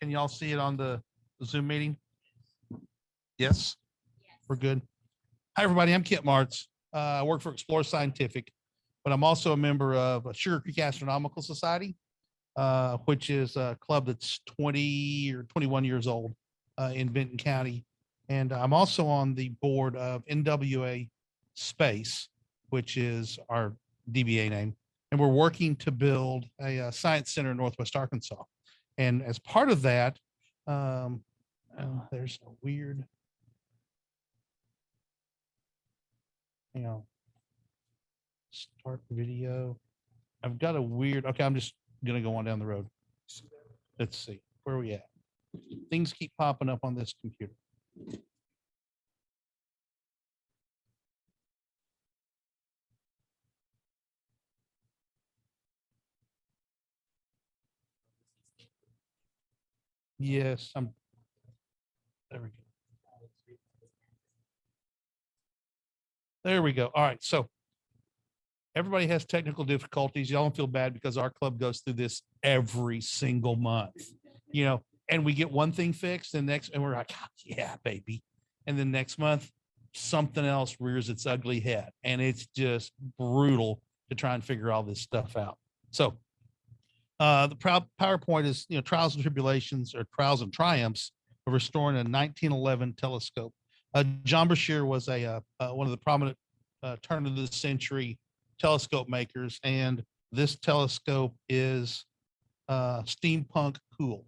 Can y'all see it on the Zoom meeting? Yes, we're good. Hi, everybody. I'm Kent Martz. I work for Explore Scientific, but I'm also a member of Sugar Creek Astronomical Society, which is a club that's 20 or 21 years old in Benton County. And I'm also on the board of NWA Space, which is our DBA name. And we're working to build a science center in Northwest Arkansas. And as part of that, there's a weird, hang on, start video. I've got a weird, okay, I'm just gonna go on down the road. Let's see, where are we at? Things keep popping up on this computer. Yes, there we go. There we go. All right, so everybody has technical difficulties. Y'all don't feel bad because our club goes through this every single month, and we get one thing fixed and we're like, "Ah, yeah, baby." And then next month, something else rears its ugly head. And it's just brutal to try and figure all this stuff out. So the PowerPoint is, trials and tribulations or trials and triumphs of restoring a 1911 telescope. John Brashear was one of the prominent turn of the century telescope makers, and this telescope is steampunk cool.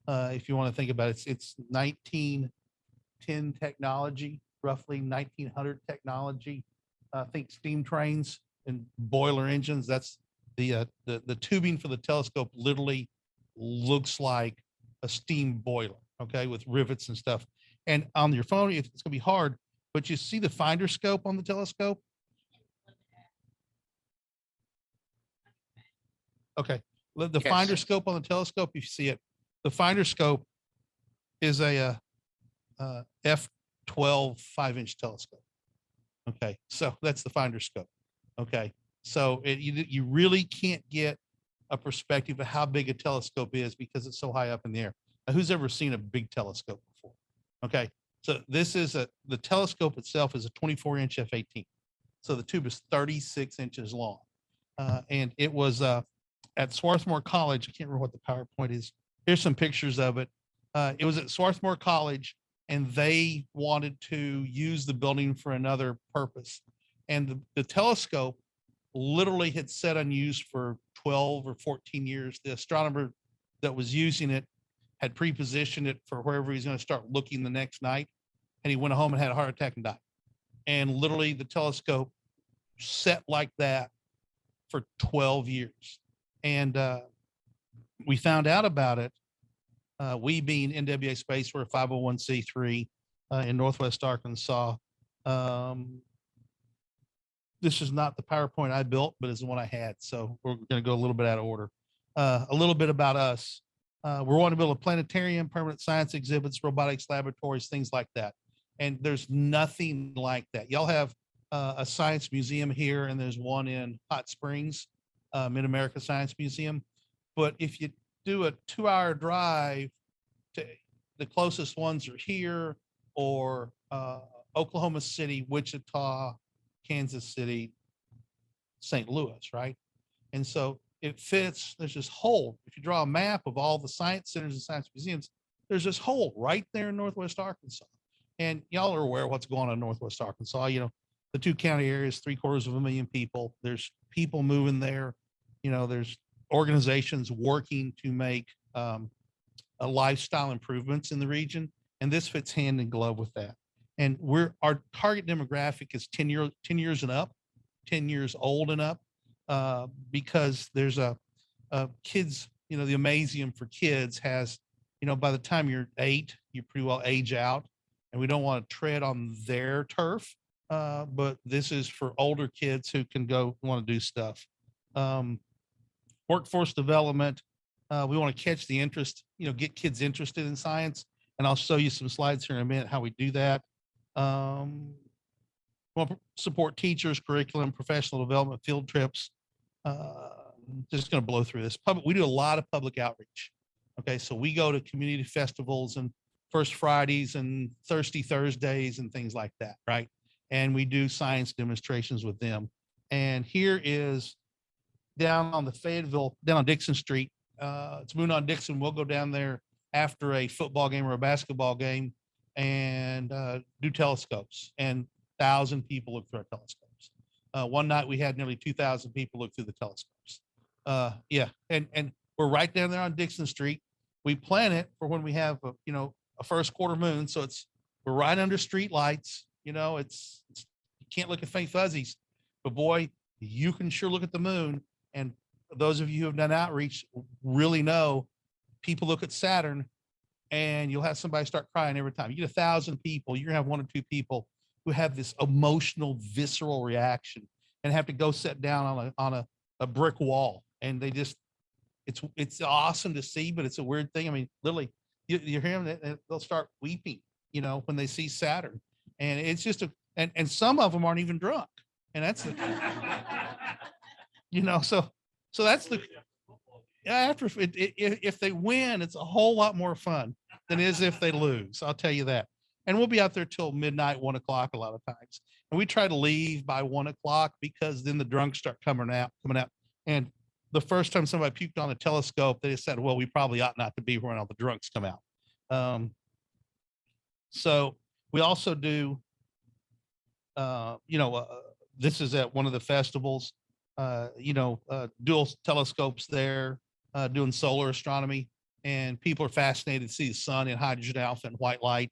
If you want to think about it, it's 1910 technology, roughly 1900 technology. Think steam trains and boiler engines. That's the tubing for the telescope literally looks like a steam boiler, okay, with rivets and stuff. And on your phone, it's gonna be hard, but you see the finder scope on the telescope? Okay, the finder scope on the telescope, if you see it, the finder scope is a f12 5-inch telescope. Okay, so that's the finder scope. Okay, so you really can't get a perspective of how big a telescope is because it's so high up in the air. Now, who's ever seen a big telescope before? Okay, so this is the telescope itself is a 24-inch f18. So the tube is 36 inches long. And it was at Swarthmore College. I can't remember what the PowerPoint is. Here's some pictures of it. It was at Swarthmore College, and they wanted to use the building for another purpose. And the telescope literally had sat unused for 12 or 14 years. The astronomer that was using it had pre-positioned it for wherever he's going to start looking the next night. And he went home and had a heart attack and died. And literally the telescope sat like that for 12 years. And we found out about it. We being NWA Space, we're a 501c3 in Northwest Arkansas. This is not the PowerPoint I built, but it's the one I had. So we're going to go a little bit out of order. A little bit about us. We're wanting to build a planetarium, permanent science exhibits, robotics laboratories, things like that. And there's nothing like that. Y'all have a science museum here, and there's one in Hot Springs, Mid-America Science Museum. But if you do a 2-hour drive to the closest ones are here or Oklahoma City, Wichita, Kansas City, St. Louis, right? And so it fits, there's this hole. If you draw a map of all the science centers and science museums, there's this hole right there in Northwest Arkansas. And y'all are aware of what's going on in Northwest Arkansas. The 2 county areas, 750,000 people. There's people moving there. There's organizations working to make a lifestyle improvements in the region. And this fits hand in glove with that. And our target demographic is 10 years and up, 10 years old and up, because there's a kids, the Amazium for kids has, by the time you're 8, you pretty well age out, and we don't want to tread on their turf. But this is for older kids who can want to do stuff. Workforce development. We want to catch the interest, get kids interested in science. And I'll show you some slides here in a minute how we do that. We'll support teachers, curriculum, professional development, field trips. Just going to blow through this. We do a lot of public outreach. Okay, so we go to community festivals and First Fridays and Thirsty Thursdays and things like that, right? And we do science demonstrations with them. And here is down on the Fayetteville, down on Dixon Street. It's Moon on Dixon. We'll go down there after a football game or a basketball game and do telescopes. And 1,000 people look through our telescopes. One night we had nearly 2,000 people look through the telescopes. Yeah, and we're right down there on Dixon Street. We plan it for when we have a first quarter moon, so we're right under street lights. It's you can't look at faint fuzzies, but boy, you can sure look at the moon. And those of you who have done outreach really know people look at Saturn and you'll have somebody start crying every time. You get 1,000 people, you're gonna have one or two people who have this emotional, visceral reaction and have to go sit down on a brick wall. And they just, it's awesome to see, but it's a weird thing. I mean, literally, you hear them, they'll start weeping, when they see Saturn. And it's just and some of them aren't even drunk. And that's the, so that's the, after if they win, it's a whole lot more fun than it is if they lose. I'll tell you that. And we'll be out there till midnight, 1 o'clock a lot of times. And we try to leave by 1 o'clock because then the drunks start coming out. And the first time somebody puked on a telescope, they said, well, we probably ought not to be when all the drunks come out. So we also do, this is at one of the festivals, dual telescopes there, doing solar astronomy, and people are fascinated to see the sun in hydrogen alpha and white light,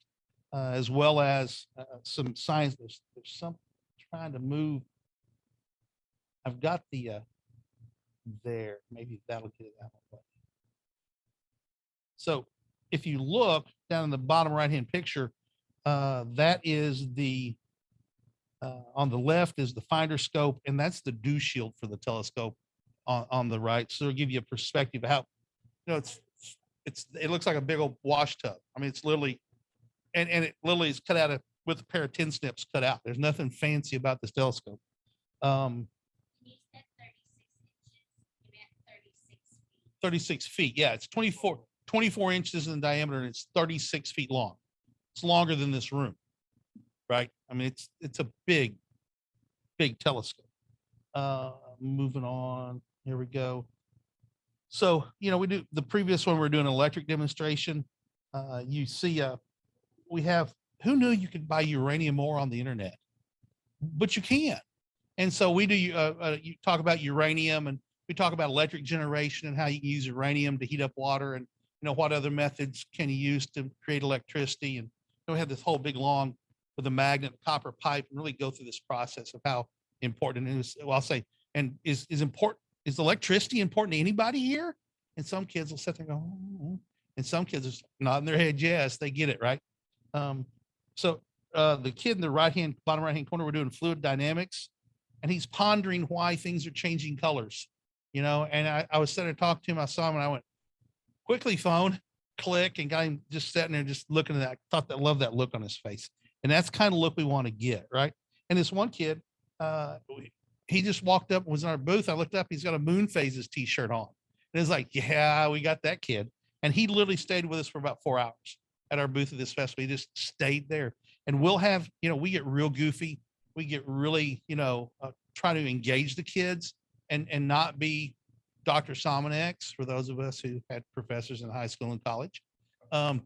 as well as some science. There's some trying to move. I've got the there. Maybe that'll get it out. So if you look down in the bottom right hand picture, that is the on the left is the finder scope, and that's the dew shield for the telescope on the right. So it'll give you a perspective of how, it looks like a big old wash tub. I mean, it's literally, and it literally is cut out with a pair of tin snips cut out. There's nothing fancy about this telescope. You said 36 inches. You meant 36 feet. 36 feet. Yeah, it's 24 inches in diameter and it's 36 feet long. It's longer than this room, right? I mean, it's a big telescope. Moving on, here we go. So, we do the previous one, we're doing an electric demonstration. You see, we have, who knew you could buy uranium ore on the internet? But you can. And so we do, you talk about uranium, and we talk about electric generation and how you can use uranium to heat up water, and what other methods can you use to create electricity. And we have this whole big long with a magnet copper pipe and really go through this process of how important it is. Well, I'll say, and is electricity important to anybody here? And some kids will sit there and go, oh. And some kids are nodding their head, yes, they get it, right? So the kid in the bottom right hand corner, we're doing fluid dynamics, and he's pondering why things are changing colors, and I was sitting there talking to him. I saw him and I went, quickly phone, click, and got him just sitting there just looking at that. I love that look on his face. And that's the kind of look we want to get, right? And this one kid, he just walked up and was in our booth. I looked up, he's got a Moon Phases t-shirt on. And it's like, yeah, we got that kid. And he literally stayed with us for about 4 hours at our booth at this festival. He just stayed there. And we'll have, we get real goofy. We get really, try to engage the kids and not be Dr. Somonex for those of us who had professors in high school and college. And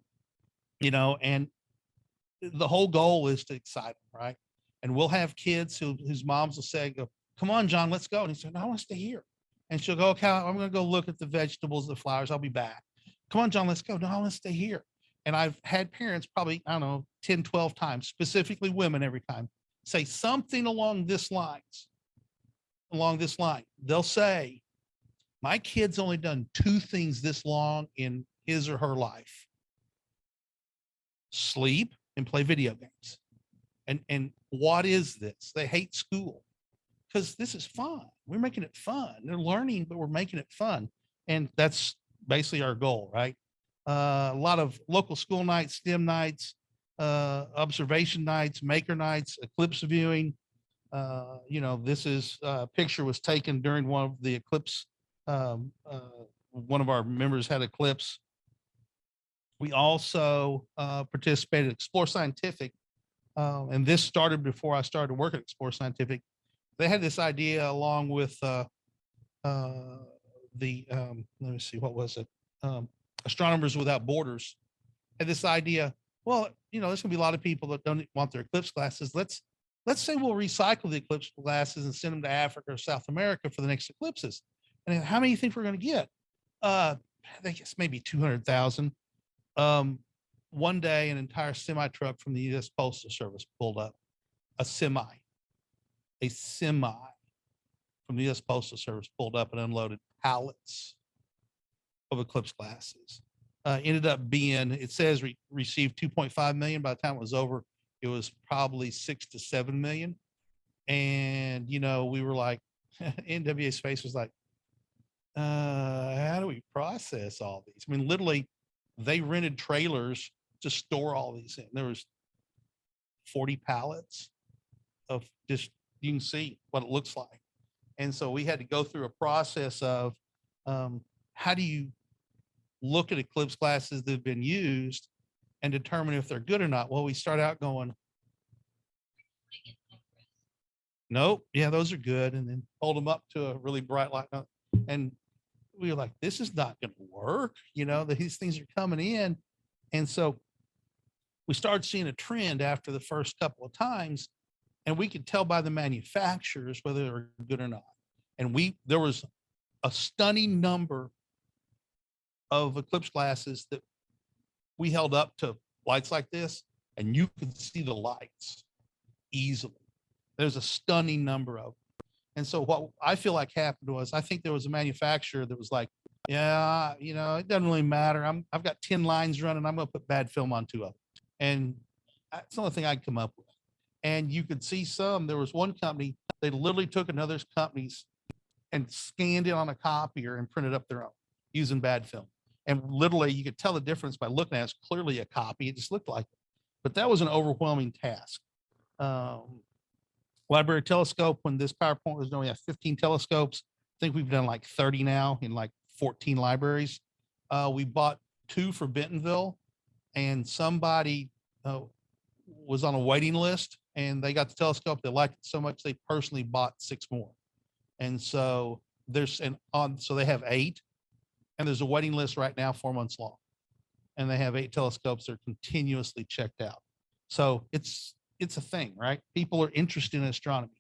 the whole goal is to excite them, right? And we'll have kids whose moms will say, go, come on, John, let's go. And he said, no, I want to stay here. And she'll go, okay, I'm going to go look at the vegetables, the flowers. I'll be back. Come on, John, let's go. No, I want to stay here. And I've had parents probably, I don't know, 10, 12 times, specifically women every time, say something along this line. They'll say, my kid's only done 2 things this long in his or her life: sleep and play video games. And what is this? They hate school because this is fun. We're making it fun. They're learning, but we're making it fun. And that's basically our goal, right? A lot of local school nights, STEM nights, observation nights, maker nights, eclipse viewing. This is picture was taken during one of the eclipse. One of our members had eclipse, We also participated at Explore Scientific, and this started before I started to work at Explore Scientific. They had this idea along with let me see, what was it? Astronomers Without Borders had this idea. Well, there's gonna be a lot of people that don't want their eclipse glasses. Let's say we'll recycle the eclipse glasses and send them to Africa or South America for the next eclipses. And how many you think we're gonna get? I think it's maybe 200,000. Um, one day, an entire semi truck from the U.S. Postal Service pulled up. A semi from the U.S. Postal Service pulled up and unloaded pallets of eclipse glasses. Ended up being, it says received 2.5 million. By the time it was over, it was probably 6 to 7 million. And we were like, NWA Space was like, how do we process all these? I mean, literally, they rented trailers to store all these in. There was 40 pallets of just, you can see what it looks like. And so we had to go through a process of how do you look at eclipse glasses that have been used and determine if they're good or not. Well, we start out going, nope, yeah, those are good. And then hold them up to a really bright light. And we were like, this is not going to work. These things are coming in. And so we started seeing a trend after the first couple of times, and we could tell by the manufacturers whether they were good or not. And there was a stunning number of eclipse glasses that we held up to lights like this, and you could see the lights easily. There's a stunning number of them. And so what I feel like happened was, I think there was a manufacturer that was like, yeah, it doesn't really matter. I've got 10 lines running. I'm going to put bad film on 2 of them. And that's the only thing I'd come up with. And you could see there was one company, they literally took another company's and scanned it on a copier and printed up their own using bad film. And literally you could tell the difference by looking at it. It's clearly a copy. It just looked like it. But that was an overwhelming task. Library telescope, when this PowerPoint was done, we have 15 telescopes. I think we've done like 30 now in like 14 libraries. We bought 2 for Bentonville, and somebody was on a waiting list, and they got the telescope. They liked it so much they personally bought 6 more. And so so they have 8, and there's a waiting list right now 4 months long, and they have 8 telescopes that are continuously checked out. So it's a thing, right? People are interested in astronomy.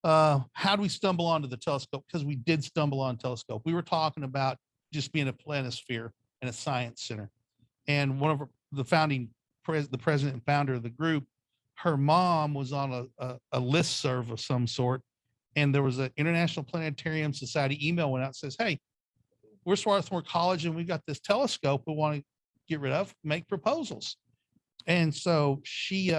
How do we stumble onto the telescope? Because we did stumble on telescope. We were talking about just being a planisphere and a science center. And one of the the president and founder of the group, her mom was on a listserv of some sort. And there was an International Planetarium Society email went out and says, hey, we're Swarthmore College and we've got this telescope we want to get rid of, make proposals. And so she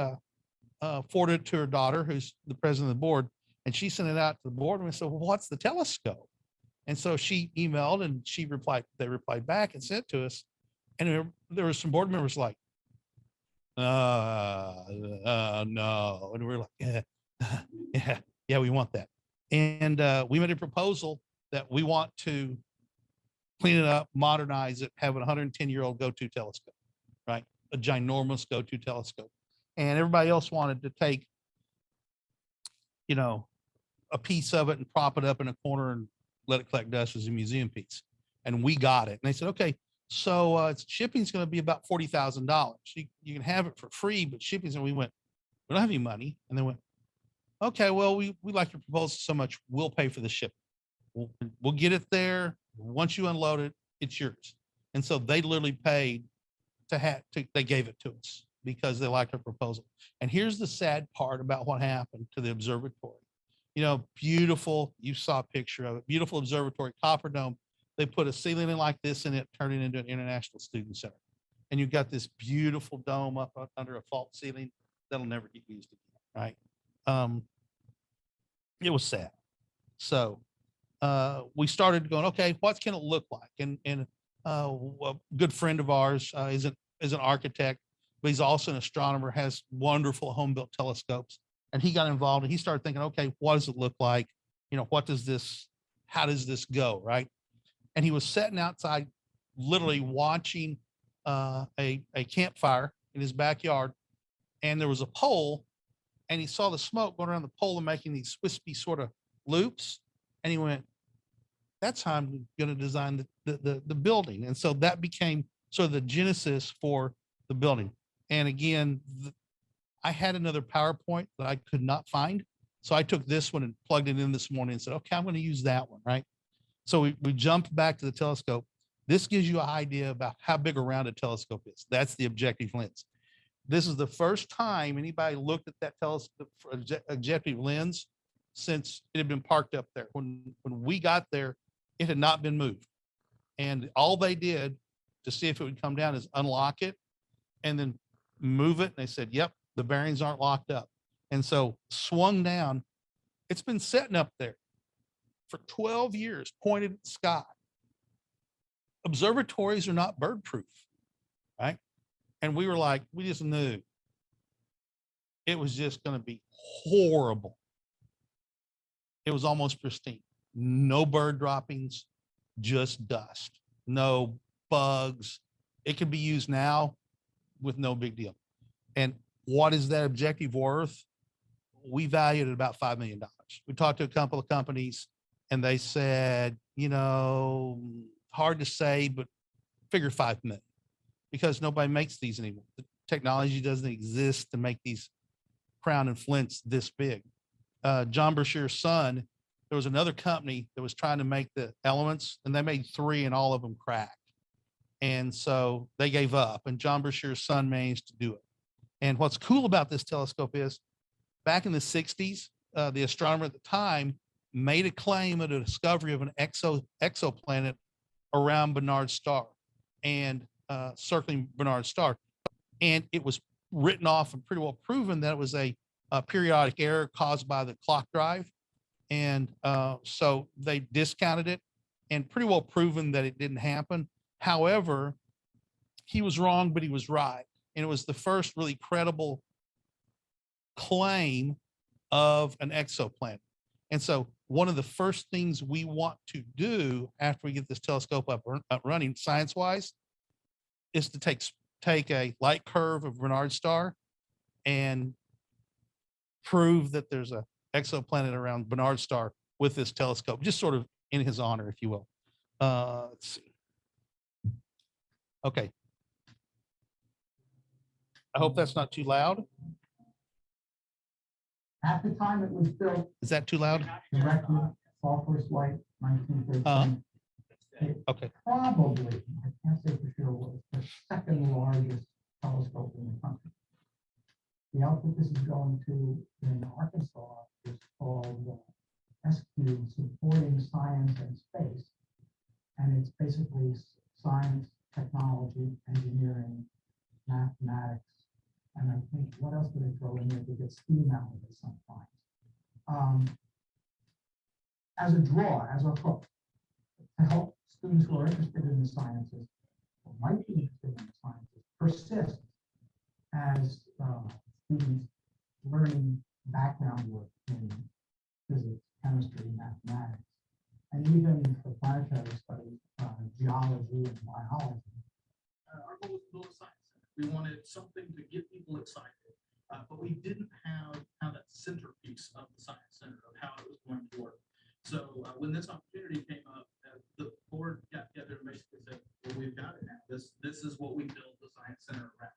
forwarded it to her daughter, who's the president of the board, and she sent it out to the board. And we said, well, what's the telescope? And so she emailed, and they replied back and sent it to us. And there were some board members like, no. And we we're like, yeah, we want that. And we made a proposal that we want to clean it up, modernize it, have a 110-year-old go-to telescope, right? A ginormous go-to telescope. And everybody else wanted to take, a piece of it and prop it up in a corner and let it collect dust as a museum piece. And we got it. And they said, okay, so shipping's going to be about $40,000. You can have it for free, but shipping's, and we went, we don't have any money. And they went, okay, well, we like your proposal so much, we'll pay for the shipping. We'll get it there. Once you unload it, it's yours. And so they literally paid they gave it to us because they liked our proposal. And here's the sad part about what happened to the observatory. Beautiful, you saw a picture of it, beautiful observatory, copper dome. They put a ceiling in like this in it, turned it into an international student center. And you've got this beautiful dome up under a fault ceiling that'll never get used again, right? It was sad. So we started going, okay, what can it look like? And a good friend of ours is an architect, but he's also an astronomer, has wonderful home-built telescopes. And he got involved and he started thinking, okay, what does it look like? How does this go, right? And he was sitting outside, literally watching a campfire in his backyard, and there was a pole, and he saw the smoke going around the pole and making these wispy sort of loops, and he went, "That's how I'm going to design the building." And so that became sort of the genesis for the building. And again, I had another PowerPoint that I could not find. So I took this one and plugged it in this morning and said, okay, I'm going to use that one, right? So we jumped back to the telescope. This gives you an idea about how big around a telescope is. That's the objective lens. This is the first time anybody looked at that telescope objective lens since it had been parked up there. When we got there, it had not been moved. And all they did to see if it would come down is unlock it and then move it. And they said, yep, the bearings aren't locked up. And so swung down, it's been sitting up there for 12 years, pointed at the sky. Observatories are not bird proof, right? And we were like, we just knew it was just going to be horrible. It was almost pristine. No bird droppings, just dust, no bugs. It could be used now with no big deal. And what is that objective worth? We valued it about $5 million. We talked to a couple of companies and they said, hard to say, but figure 5 million because nobody makes these anymore. The technology doesn't exist to make these crown and flints this big. John Brashear's son, there was another company that was trying to make the elements and they made 3 and all of them cracked. And so they gave up and John Brashear's son managed to do it. And what's cool about this telescope is back in the 60s, the astronomer at the time made a claim of the discovery of an exoplanet around Bernard's star and circling Bernard's star. And it was written off and pretty well proven that it was a periodic error caused by the clock drive. And so they discounted it and pretty well proven that it didn't happen. However, he was wrong, but he was right. And it was the first really credible claim of an exoplanet. And so one of the first things we want to do after we get this telescope up running science-wise is to take a light curve of Bernard's star and prove that there's a exoplanet around Bernard's star with this telescope, just sort of in his honor, if you will. Let's see. Okay. I hope that's not too loud. At the time it was built, Is that too loud? directly, Sulphurous Light, 1913. It Okay. probably, I can't say for sure, was the second largest telescope in the country. The outfit this is going to in Arkansas is called SQ, Supporting Science and Space. And it's basically science, technology, engineering, mathematics, and I think, what else do they throw in there to get steam out of it sometimes? As a draw, as a hook, to help students who are interested in the sciences, or might be interested in the sciences, persist as students learning background work in physics, chemistry, mathematics, and even for planetary studies, geology and biology. Our goal was to build a science center. We wanted something to get people excited, but we didn't have that centerpiece of the science center of how it was going to work. So when this opportunity came up, the board got together and basically said, well, we've got it now. This is what we built the science center around.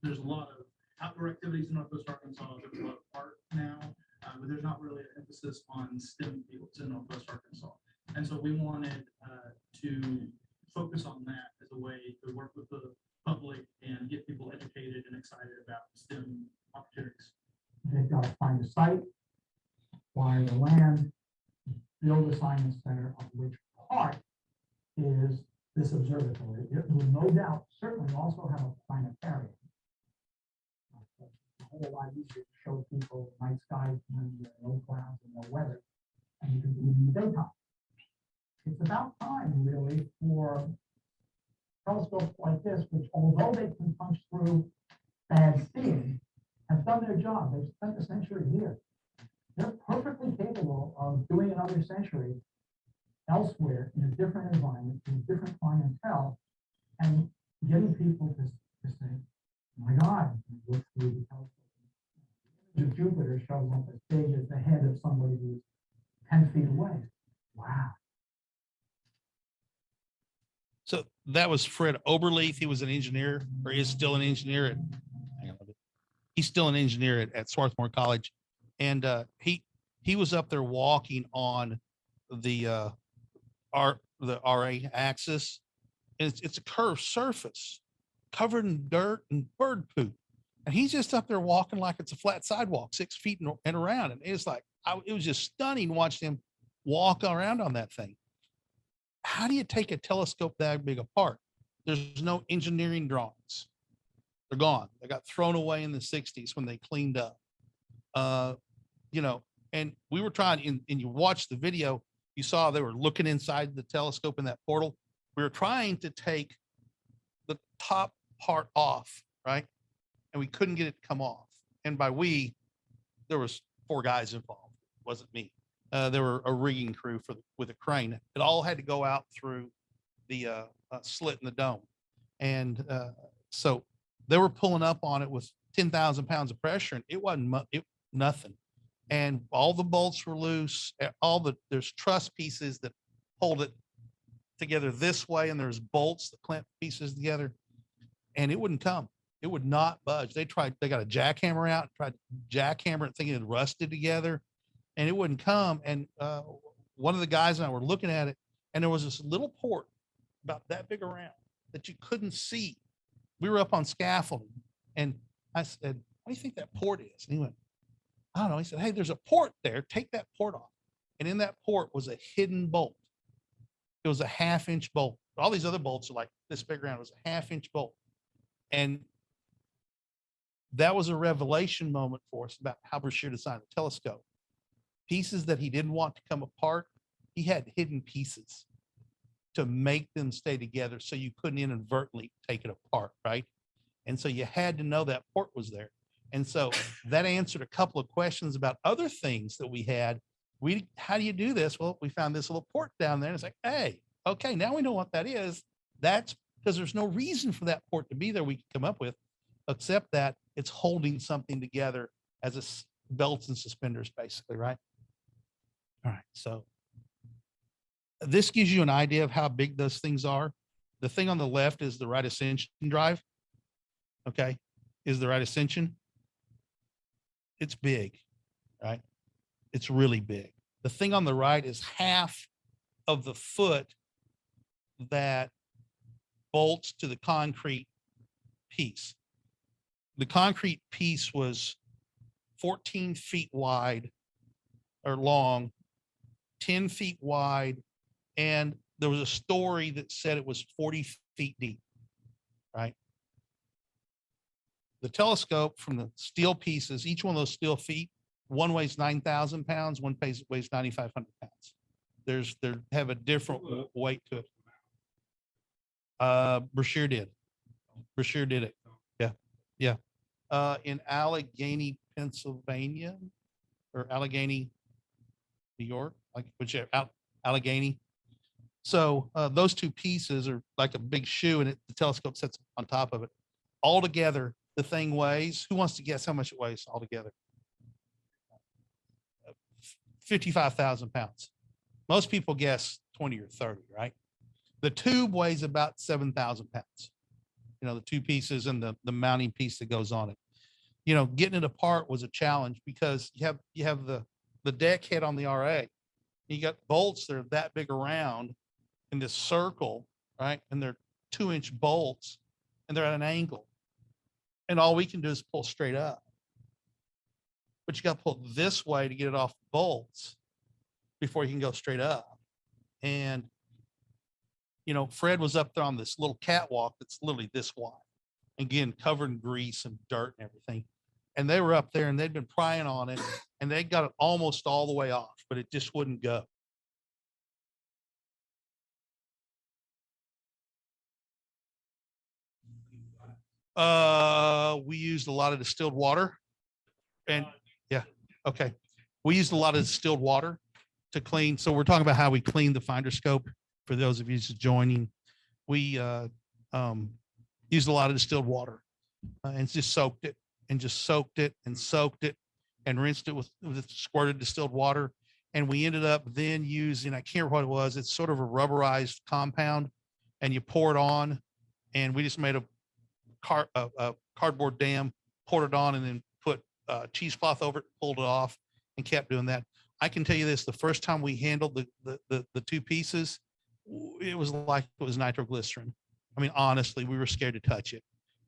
There's a lot of outdoor activities in Northwest Arkansas. There's a lot of art now, but there's not really an emphasis on STEM fields in Northwest Arkansas. And so we wanted to focus on that as a way to work with the public and get people educated and excited about STEM opportunities. They've got to find a site, acquire the land, build a science center, of which part is this observatory. It will no doubt certainly also have a planetarium. It's a whole lot easier to show people night skies when there are no clouds and no weather, and you can do it in the daytime. It's about time, really, for telescopes like this, which, although they can punch through bad seeing, have done their job. They've spent a century here. They're perfectly capable of doing another century elsewhere in a different environment, in a different clientele, and getting people to say, my God, and look through the telescope. The image of Jupiter shows up as big as the head of somebody who's 10 feet away. Wow. So that was Fred Oberleith. He was an engineer, or is still an engineer at, hang on a bit. He's still an engineer at Swarthmore College. And he was up there walking on the the RA axis. And it's a curved surface covered in dirt and bird poop. And he's just up there walking like it's a flat sidewalk, 6 feet and around. And it's like, it was just stunning watching him walk around on that thing. How do you take a telescope that big apart? There's no engineering drawings. They're gone. They got thrown away in the 60s when they cleaned up. You know, and we were trying, and you watch the video, you saw they were looking inside the telescope in that portal. We were trying to take the top part off, right? And we couldn't get it to come off. And by we, there was 4 guys involved. It wasn't me. There were a rigging crew with a crane. It all had to go out through the slit in the dome. And so they were pulling up on it with 10,000 pounds of pressure, and it wasn't nothing. And all the bolts were loose. There's truss pieces that hold it together this way, and there's bolts that clamp pieces together, and it wouldn't come. It would not budge. They got a jackhammer out, tried to jackhammer it, thinking it rusted together, and it wouldn't come. And one of the guys and I were looking at it, and there was this little port about that big around that you couldn't see. We were up on scaffolding, and I said, "What do you think that port is?" And he went, "I don't know." He said, "Hey, there's a port there. Take that port off." And in that port was a hidden bolt. It was a 1/2-inch bolt. All these other bolts are like this big around. It was a 1/2-inch bolt. And that was a revelation moment for us about how Brashear designed the telescope. Pieces that he didn't want to come apart, he had hidden pieces to make them stay together so you couldn't inadvertently take it apart, right? And so you had to know that port was there. And so that answered a couple of questions about other things that we had. How do you do this? Well, we found this little port down there, and it's like, hey, okay, now we know what that is. That's because there's no reason for that port to be there we can come up with, except that it's holding something together as a belts and suspenders, basically, right? All right, so this gives you an idea of how big those things are. The thing on the left is the right ascension drive. Okay, is the right ascension. It's big, right? It's really big. The thing on the right is half of the foot that bolts to the concrete piece. The concrete piece was 14 feet wide or long, 10 feet wide, and there was a story that said it was 40 feet deep, right? The telescope from the steel pieces, each one of those steel feet, one weighs 9,000 pounds, one weighs 9,500 pounds. They have a different weight to it. Brashear did. Brashear did it. Yeah. Yeah. In Allegheny, Pennsylvania, or Allegheny, New York, like whichever, Allegheny. So those 2 pieces are like a big shoe, and the telescope sits on top of it. Altogether, the thing weighs, who wants to guess how much it weighs altogether? 55,000 pounds. Most people guess 20 or 30, right? The tube weighs about 7,000 pounds. You know, the 2 pieces and the mounting piece that goes on it. You know, getting it apart was a challenge because you have the deck head on the RA. You got bolts that are that big around in this circle, right? And they're 2-inch bolts, and they're at an angle. And all we can do is pull straight up. But you got to pull this way to get it off the bolts before you can go straight up. And, you know, Fred was up there on this little catwalk that's literally this wide, again, covered in grease and dirt and everything. And they were up there, and they'd been prying on it, and they got it almost all the way off, but it just wouldn't go. We used a lot of distilled water, and yeah, okay. We used a lot of distilled water to clean. So we're talking about how we clean the finder scope for those of you just joining. We used a lot of distilled water and just soaked it and just soaked it and soaked it and rinsed it with squirted distilled water. And we ended up then using, I can't remember what it was. It's sort of a rubberized compound and you pour it on, and we just made a cardboard dam, poured it on, and then put cheesecloth over it, pulled it off, and kept doing that. I can tell you this: the first time we handled the two pieces, it was like it was nitroglycerin. I mean, honestly, we were scared to touch it.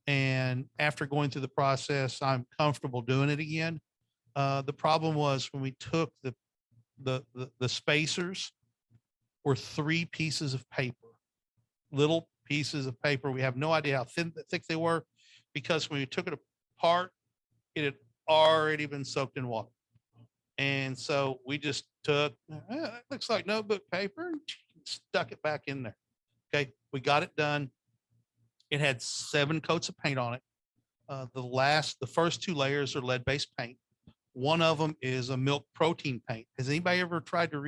And after going through the process, I'm comfortable doing it again. The problem was when we took the spacers were 3 pieces of paper, little pieces of paper. We have no idea how thick they were, because when we took it apart, it had already been soaked in water. And so we just took, it looks like notebook paper, and stuck it back in there. Okay, we got it done. It had 7 coats of paint on it. The first 2 layers are lead-based paint. One of them is a milk protein paint. Has anybody ever tried to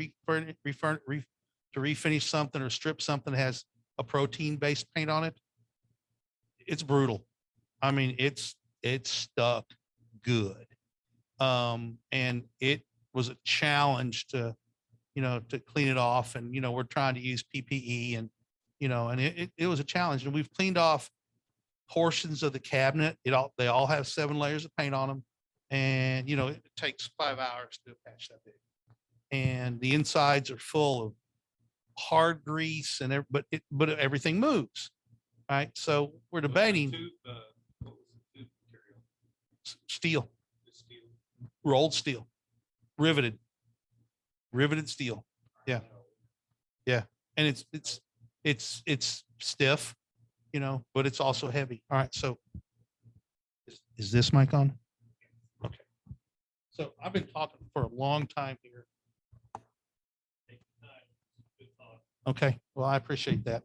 refinish something or strip something that has a protein-based paint on it? It's brutal. I mean, it's stuck good. And it was a challenge to clean it off. And, we're trying to use PPE and, and it was a challenge. And we've cleaned off portions of the cabinet. They all have 7 layers of paint on them. And, it takes 5 hours to patch that big. And the insides are full of hard grease and but everything moves. Right. So we're debating steel, rolled steel, riveted steel. Yeah. Yeah. And it's stiff, but it's also heavy. All right. So is this mic on? Okay. So I've been talking for a long time here. Okay. Well, I appreciate that.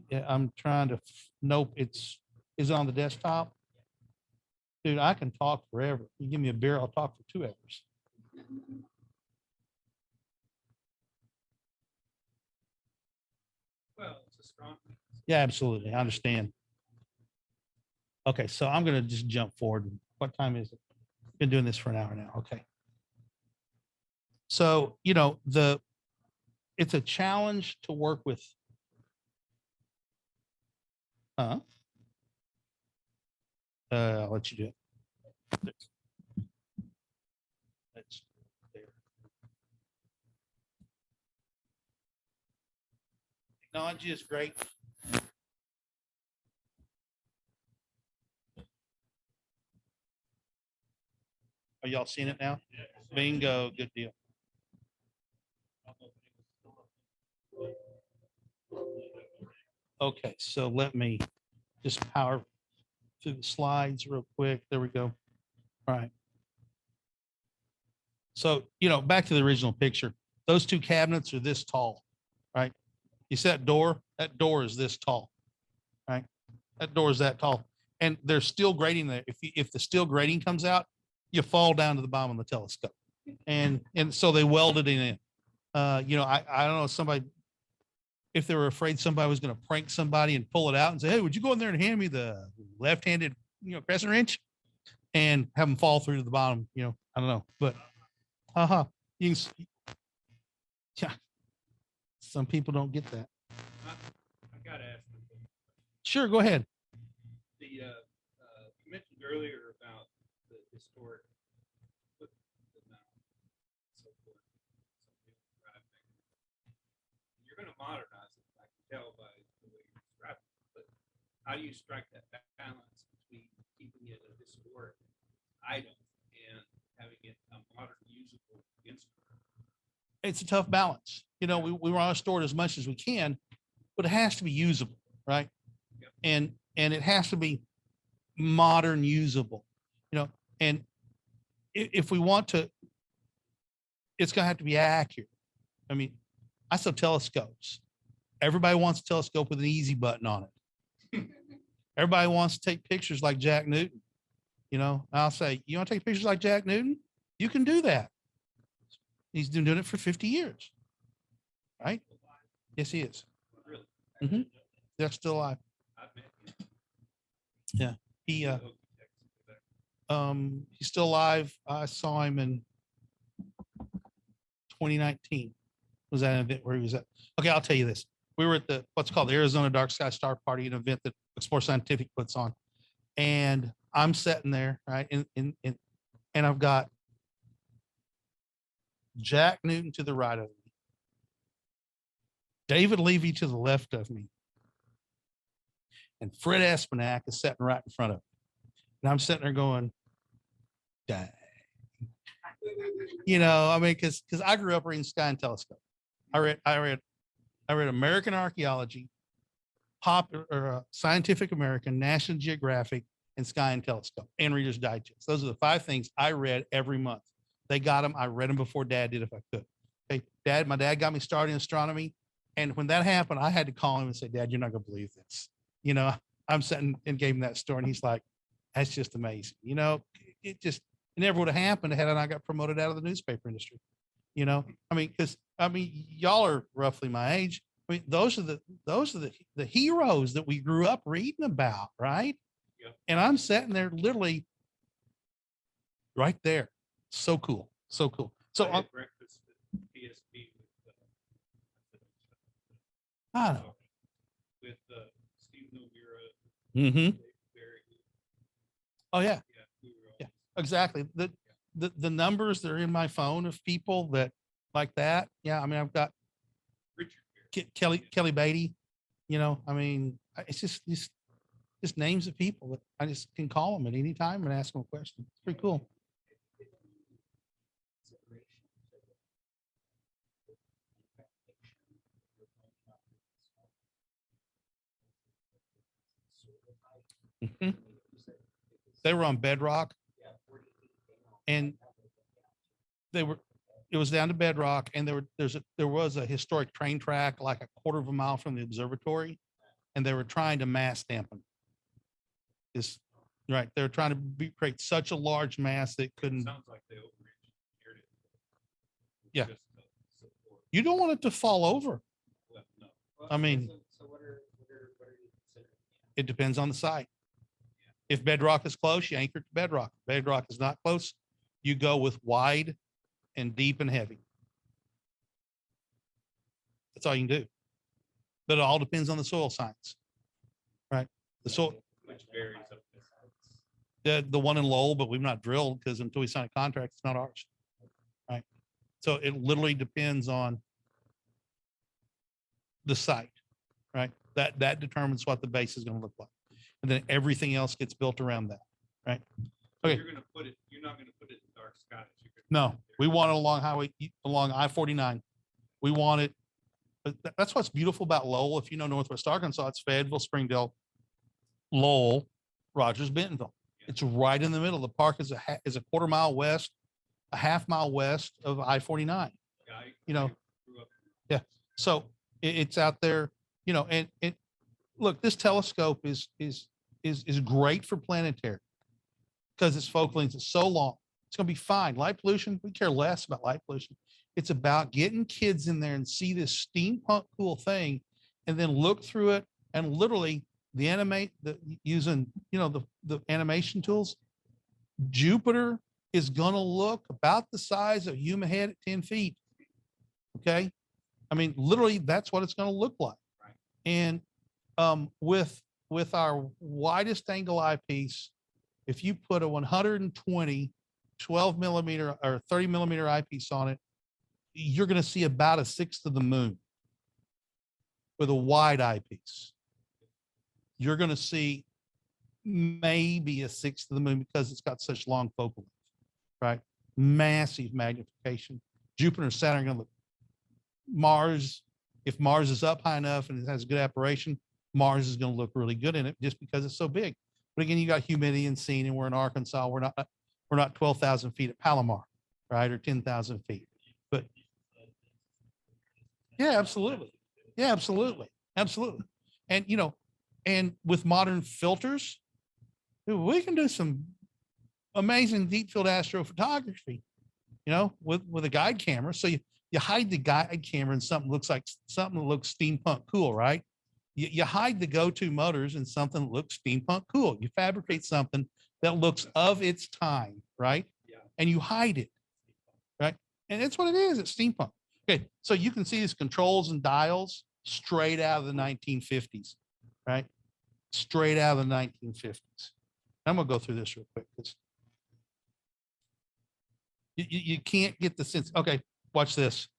Yeah, I'm trying to, nope, is it on the desktop? Dude, I can talk forever. You give me a beer, I'll talk for 2 hours. Well, it's a strong. Yeah, absolutely. I understand. Okay, so I'm gonna just jump forward. What time is it? Been doing this for an hour now. Okay. So, it's a challenge to work with. I'll let you do it. That's there. Technology is great. Are y'all seeing it now? Bingo, good deal. Okay, so let me just power through the slides real quick. There we go. All right. So, back to the original picture. Those 2 cabinets are this tall, right? You see that door? That door is this tall, right? That door is that tall. And there's steel grating there. If the steel grating comes out, you fall down to the bottom of the telescope. And so they welded it in. I don't know, somebody, if they were afraid somebody was going to prank somebody and pull it out and say, hey, would you go in there and hand me the left-handed, crescent wrench, and have them fall through to the bottom? I don't know, but you can, yeah, some people don't get that. I gotta ask you. Sure, go ahead. You mentioned earlier about the historic. So forth. You're going to modernize it. I can tell by the way you describe it. But how do you strike that balance between keeping it a historic item and having it a modern, usable instrument? It's a tough balance. We want to store it as much as we can, but it has to be usable, right? Yep. And it has to be modern, usable, and if we want to, it's going to have to be accurate. I mean, I sell telescopes. Everybody wants a telescope with an easy button on it. Everybody wants to take pictures like Jack Newton. I'll say, you want to take pictures like Jack Newton? You can do that. He's been doing it for 50 years. Right? Yes, he is. Really? Mm-hmm. They're still alive. He, The Okie Tex, is that- he's still alive. I saw him in 2019. Was that an event where he was at? Okay, I'll tell you this. We were at the, what's called the Arizona Dark Sky Star Party, an event that Explore Scientific puts on. And I'm sitting there, right? And I've got Jack Newton to the right of me, David Levy to the left of me, and Fred Espenak is sitting right in front of me. And I'm sitting there going, dang. You know, I mean, because I grew up reading Sky and Telescope. I read American Archaeology, Scientific American, National Geographic, and Sky and Telescope, and Reader's Digest. Those are the 5 things I read every month. They got them. I read them before Dad did, if I could. Okay, my dad got me started in astronomy, and when that happened, I had to call him and say, Dad, you're not gonna believe this. You know, I'm sitting and gave him that story, and he's like, that's just amazing. You know, it never would have happened had I not got promoted out of the newspaper industry. You know, I mean, because y'all are roughly my age. I mean, those are the heroes that we grew up reading about, right? Yep. And I'm sitting there literally right there. So cool. So cool. So I had breakfast at PSP I know. with Steve Nomura. Mm-hmm. Dave Barry. Oh yeah, Yeah, we were all- Yeah. exactly. The numbers that are in my phone of people that like that. Yeah. I mean, I've got Richard Barry. Kelly Beatty, you know, I mean, it's just names of people that I just can call them at any time and ask them a question. It's pretty cool. Mhm. They were on bedrock and it was down to bedrock, and there was a historic train track like a quarter of a mile from the observatory, and they were trying to mass dampen. Is right. They were trying to create such a large mass that couldn't. Sounds like they over-engineered it. Yeah. Just to support. You don't want it to fall over. Well, no. I mean, So what are you considering? it depends on the site. If bedrock is close, you anchor to bedrock. If bedrock is not close, you go with wide and deep and heavy. That's all you can do. But it all depends on the soil science, right? The soil, Which varies up there. the one in Lowell, but we've not drilled because until we sign a contract, it's not ours. Right. So it literally depends on the site, right? That determines what the base is going to look like. And then everything else gets built around that, right? So Okay. you're not gonna put it in dark skies. You're gonna No, put it we there. want it along I-49. We want it, but that's what's beautiful about Lowell. If you know Northwest Arkansas, it's Fayetteville, Springdale, Lowell, Rogers, Bentonville. It's right in the middle. The park is a quarter mile west, a half mile west of I-49. Yeah, you know, I grew up So it's out there, you know, and look, this telescope is great for planetary because its focal length is so long. It's going to be fine. Light pollution, we care less about light pollution. It's about getting kids in there and see this steampunk cool thing and then look through it and literally using, you know, the animation tools. Jupiter is going to look about the size of a human head at 10 feet. Okay. I mean, literally that's what it's going to look like. Right. And with our widest angle eyepiece, if you put a 120 12 millimeter or 30 millimeter eyepiece on it, you're going to see about a sixth of the moon. With a wide eyepiece, you're going to see maybe a sixth of the moon because it's got such long focal length, right? Massive magnification. Jupiter and Saturn are going to look. Mars, if Mars is up high enough and it has good apparition, Mars is going to look really good in it just because it's so big. But again, you got humidity and scene, and we're in Arkansas. We're not 12,000 feet at Palomar, right? Or 10,000 feet. But yeah, absolutely. Yeah, absolutely. Absolutely. And, you know, and with modern filters, we can do some amazing deep field astrophotography, you know, with a guide camera. So you hide the guide camera and something that looks steampunk cool, right? You hide the go-to motors in something that looks steampunk cool. You fabricate something that looks of its time, right? Yeah. And you hide it, right? And that's what it is. It's steampunk. Okay, so you can see these controls and dials straight out of the 1950s, right? Straight out of the 1950s. I'm gonna go through this real quick because you can't get the sense. Okay, watch this.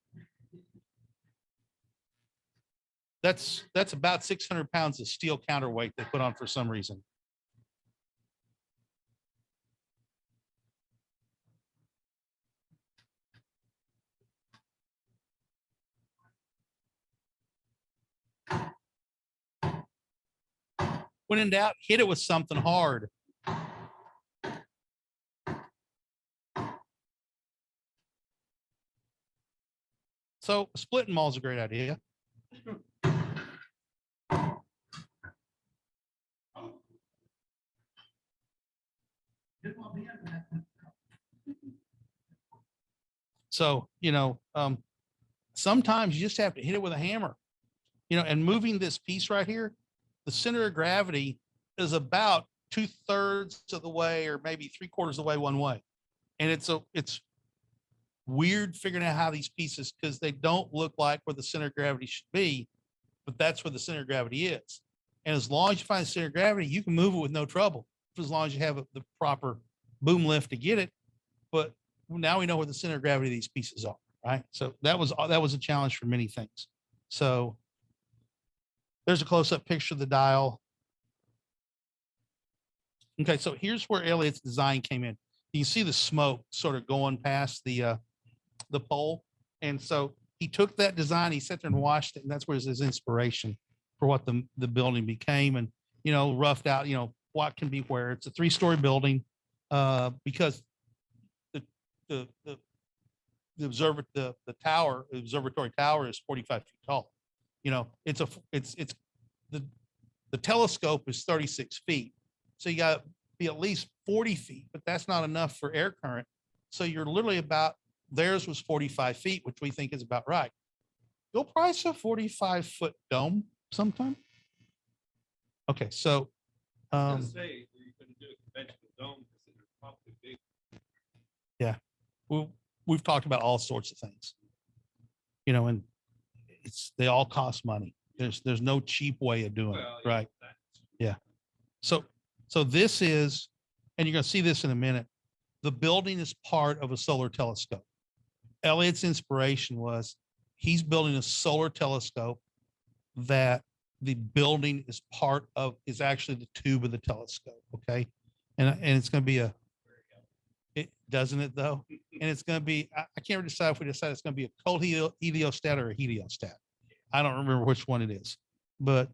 That's about 600 pounds of steel counterweight they put on for some reason. When in doubt, hit it with something hard. So splitting mall is a great idea. So, sometimes you just have to hit it with a hammer, and moving this piece right here, the center of gravity is about 2/3 of the way, or maybe 3/4 of the way one way. And it's weird figuring out how these pieces, because they don't look like where the center of gravity should be, but that's where the center of gravity is. And as long as you find the center of gravity, you can move it with no trouble, as long as you have the proper boom lift to get it. But now we know where the center of gravity of these pieces are, right? So that was a challenge for many things. So there's a close-up picture of the dial. Okay, so here's where Elliot's design came in. You can see the smoke sort of going past the pole. And so he took that design, he sat there and washed it, and that's where his inspiration for what the building became. And, roughed out, what can be where. It's a 3-story building, because the observatory tower is 45 feet tall. It's the telescope is 36 feet. So you got to be at least 40 feet, but that's not enough for air current. So you're literally theirs was 45 feet, which we think is about right. You'll price a 45-foot dome sometime. Okay, so I was gonna say, were you gonna do a conventional dome, because they're probably big. yeah, we've talked about all sorts of things, and they all cost money. There's no cheap way of doing Well, it, right? that's- Yeah. So this is, and you're going to see this in a minute, the building is part of a solar telescope. Elliot's inspiration was he's building a solar telescope that the building is actually the tube of the telescope. Okay. And it's going to be doesn't it though? And it's going to be, I can't decide if we decide it's going to be a cold heliostat or a heliostat. I don't remember which one it is, but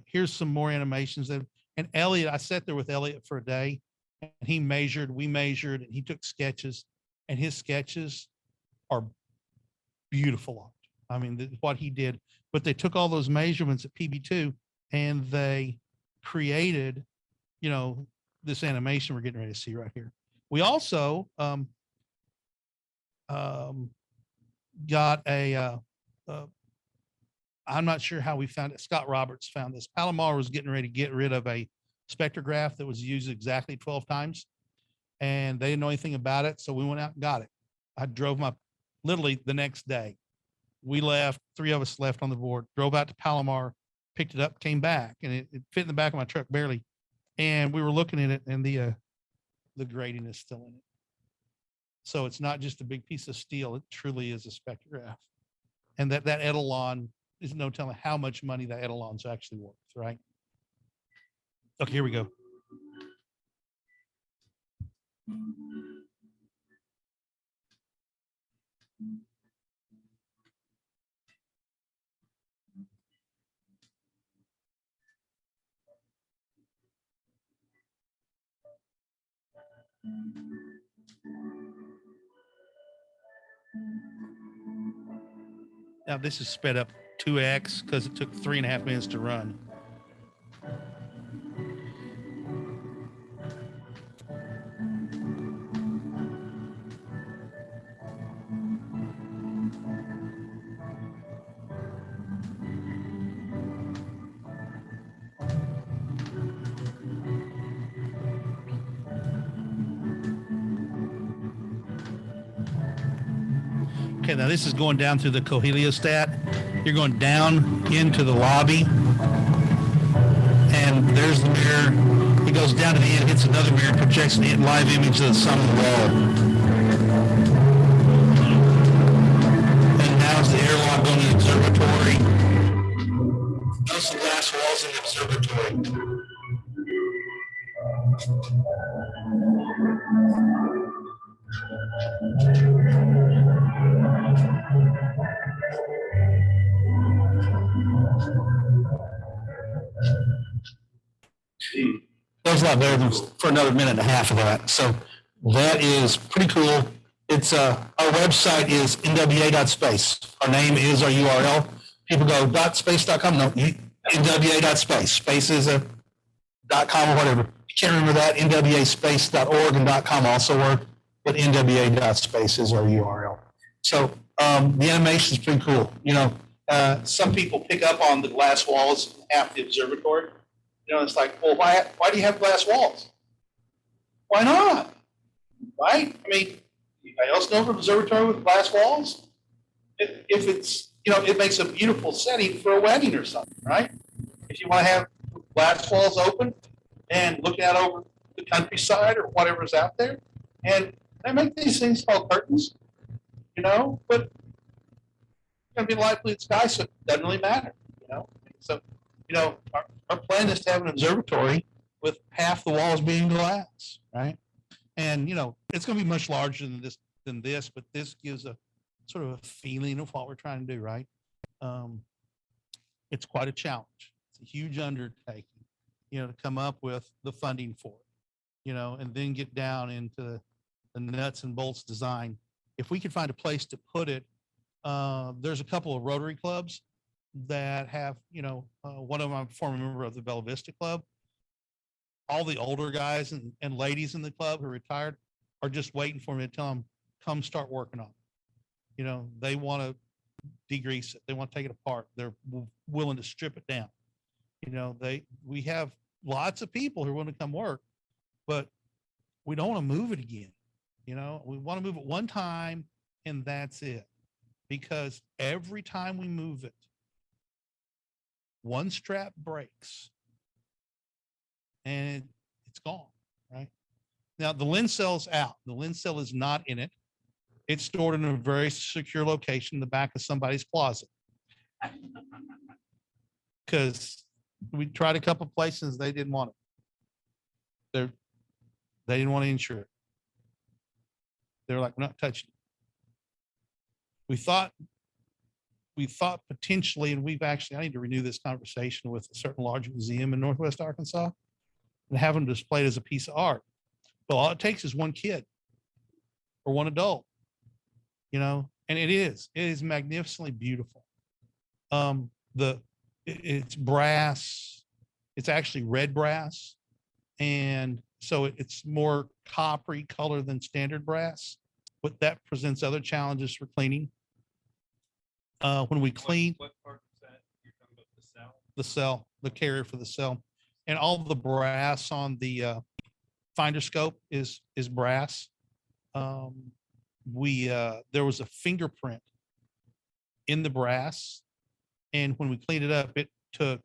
here's some more animations and Elliot, I sat there with Elliot for a day, and we measured, and he took sketches, and his sketches are beautiful art. I mean, what he did, but they took all those measurements at PB2 and they created, this animation we're getting ready to see right here. We also got I'm not sure how we found it. Scott Roberts found this. Palomar was getting ready to get rid of a spectrograph that was used exactly 12 times, and they didn't know anything about it. So we went out and got it. I drove literally the next day. We left, 3 of us left on the board, drove out to Palomar, picked it up, came back, and it fit in the back of my truck barely. And we were looking at it, and the grating is still in it. So it's not just a big piece of steel. It truly is a spectrograph. And that Etalon, there's no telling how much money that Etalon's actually worth, right? Okay, here we go. Now this is sped up 2x because it took 3.5 minutes to run. Okay, now this is going down through the coheliostat. You're going down into the lobby, and there's the mirror. It goes down to the end, hits another mirror, projects the live image of the sun on the wall. And now's the airlock going to the observatory. Those are the glass walls in the observatory. That was a lot better than for another minute and a half of that. So that is pretty cool. It's our website is nwa.space. Our name is our URL. People go .space.com. No, nwa.space. Space is a .com or whatever. You can't remember that. nwaspace.org and .com also work, but nwa.space is our URL. So the animation is pretty cool. You know, some people pick up on the glass walls at the observatory. You know, it's like, well, why do you have glass walls? Why not? Right? I mean, anybody else know of an observatory with glass walls? If it's, you know, it makes a beautiful setting for a wedding or something, right? If you want to have glass walls open and look out over the countryside or whatever's out there, and they make these things called curtains, you know, but it's going to be light blue sky, so it doesn't really matter, you know? So, you know, our plan is to have an observatory with half the walls being glass, right? And, you know, it's going to be much larger than this, but this gives a sort of a feeling of what we're trying to do, right? It's quite a challenge. It's a huge undertaking, you know, to come up with the funding for it, you know, and then get down into the nuts and bolts design. If we could find a place to put it, there's a couple of Rotary clubs that have, you know, one of them, I'm a former member of the Bella Vista Club. All the older guys and ladies in the club who are retired are just waiting for me to tell them, come start working on it. You know, they want to degrease it. They want to take it apart. They're willing to strip it down. You know, we have lots of people who want to come work, but we don't want to move it again. You know, we want to move it one time and that's it. Because every time we move it, one strap breaks and it's gone, right? Now the lens cell's out. The lens cell is not in it. It's stored in a very secure location in the back of somebody's closet. Because we tried a couple places, they didn't want it. They didn't want to insure it. They were like, we're not touching it. We thought potentially, and I need to renew this conversation with a certain large museum in Northwest Arkansas and have them displayed as a piece of art. But all it takes is one kid or one adult, you know, and it is magnificently beautiful. It's brass. It's actually red brass. And so it's more coppery color than standard brass, but that presents other challenges for cleaning. When we clean What part is that? You're talking about the cell? the cell, the carrier for the cell, and all the brass on the finder scope is brass. There was a fingerprint in the brass, and when we cleaned it up, it took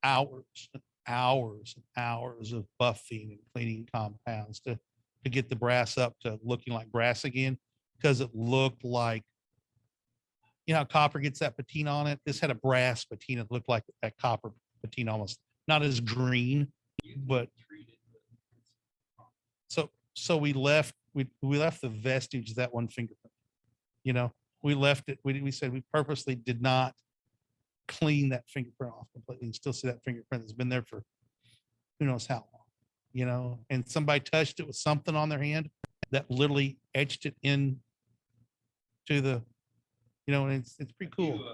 hours and hours and hours of buffing and cleaning compounds to get the brass up to looking like brass again, because it looked like, you know, how copper gets that patina on it. This had a brass patina that looked like that copper patina, almost not as green, but so we left the vestige of that one fingerprint. You know, we left it. We said we purposely did not clean that fingerprint off completely. You still see that fingerprint that's been there for who knows how long, you know, and somebody touched it with something on their hand that literally etched it in to the, you know, and it's pretty cool. You've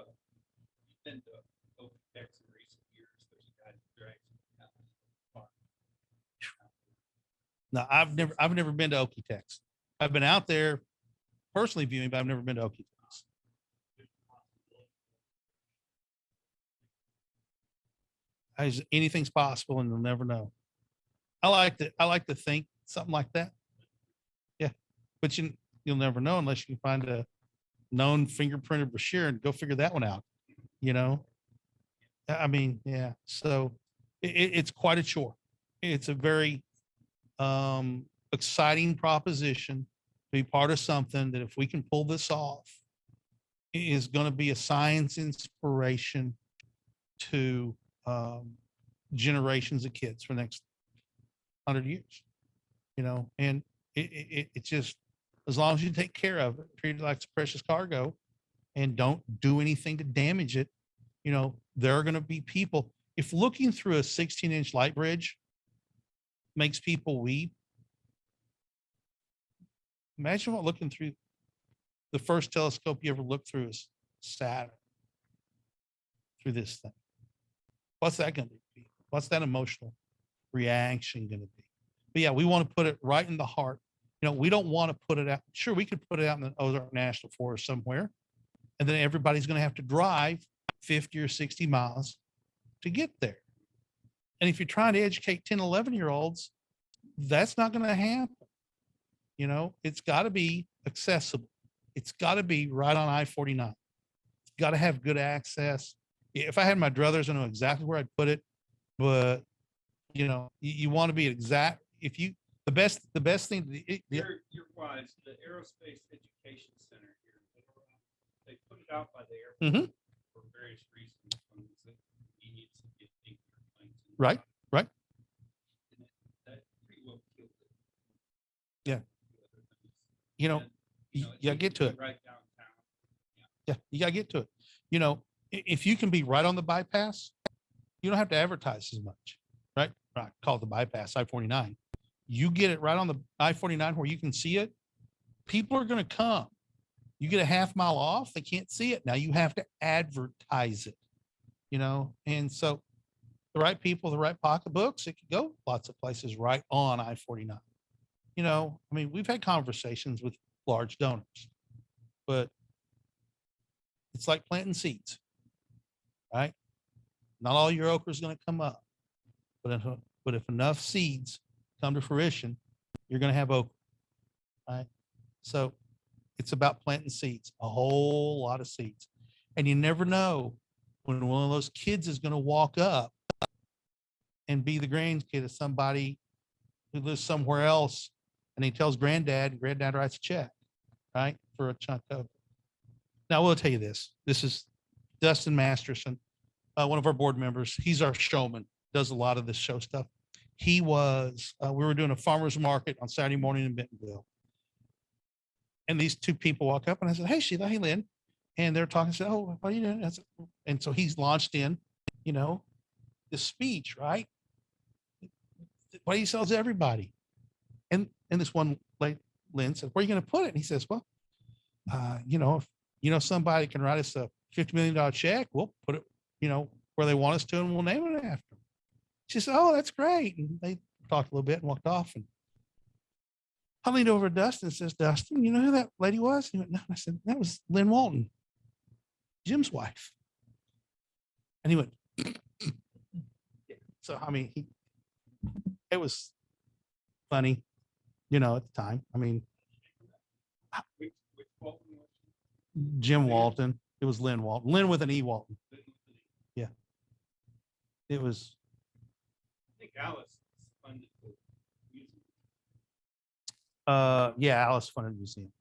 been to OpenText in recent years. There's a guy that drags them out. No, I've never been to Okie-Tex. I've been out there personally viewing, but I've never been to Okie-Tex. Anything's possible, and you'll never know. I like to think something like that. Yeah, but you'll never know unless you find a known fingerprinted Brashear and go figure that one out, you know? I mean, yeah, so it's quite a chore. It's a very exciting proposition to be part of something that if we can pull this off, is going to be a science inspiration to generations of kids for the next 100 years, you know, and it's just, as long as you take care of it, treat it like it's precious cargo and don't do anything to damage it, you know, there are going to be people, if looking through a 16-inch light bridge makes people weep, imagine what looking through the first telescope you ever looked through is Saturn through this thing. What's that going to be? What's that emotional reaction going to be? But yeah, we want to put it right in the heart. You know, we don't want to put it out. Sure, we could put it out in the Ozark National Forest somewhere, and then everybody's going to have to drive 50 or 60 miles to get there. And if you're trying to educate 10, 11-year-olds, that's not going to happen. You know, it's got to be accessible. It's got to be right on I-49. It's got to have good access. If I had my druthers, I know exactly where I'd put it, but you know, you want to be exact. If you, the best thing, You're wise. The Aerospace Education Center here, they put it out by the airport for various reasons. From the convenience of getting airplanes in. Right, right. And that pretty well killed it. Yeah. You know, And, you it gotta needs get to be it. right downtown. Yeah, you gotta get to it. You know, if you can be right on the bypass, you don't have to advertise as much, right? I call it the bypass, I-49. You get it right on the I-49 where you can see it. People are going to come. You get a half mile off, they can't see it. Now you have to advertise it, you know? And so the right people, the right pocketbooks, it could go lots of places right on I-49. You know, I mean, we've had conversations with large donors, but it's like planting seeds, right? Not all your okra is going to come up, but if enough seeds come to fruition, you're going to have okra, right? So it's about planting seeds, a whole lot of seeds. And you never know when one of those kids is going to walk up and be the grandkid of somebody who lives somewhere else. And he tells granddad, and granddad writes a check, right? For a chunk of it. Now, I will tell you this. This is Dustin Masterson, one of our board members. He's our showman, does a lot of this show stuff. He was, we were doing a farmer's market on Saturday morning in Bentonville. And these two people walk up and I said, hey, Sheila, hey, Lynn. And they're talking, I said, oh, what are you doing? And so he's launched in, you know, this speech, right? What he sells to everybody. And this one lady, Lynn, said, where are you going to put it? And he says, well, you know, if you know somebody can write us a $50 million check, we'll put it, you know, where they want us to, and we'll name it after them. She said, oh, that's great. And they talked a little bit and walked off. And I leaned over to Dustin and says, Dustin, you know who that lady was? He went, no. I said, that was Lynn Walton, Jim's wife. And he went, so, I mean, it was funny, you know, at the time. I mean, Which Walton was Jim Walton, it was Lynn Walton, Lynn with an E Walton. it? Yeah. It was, I think Alice funded the museum. yeah, Alice funded museum.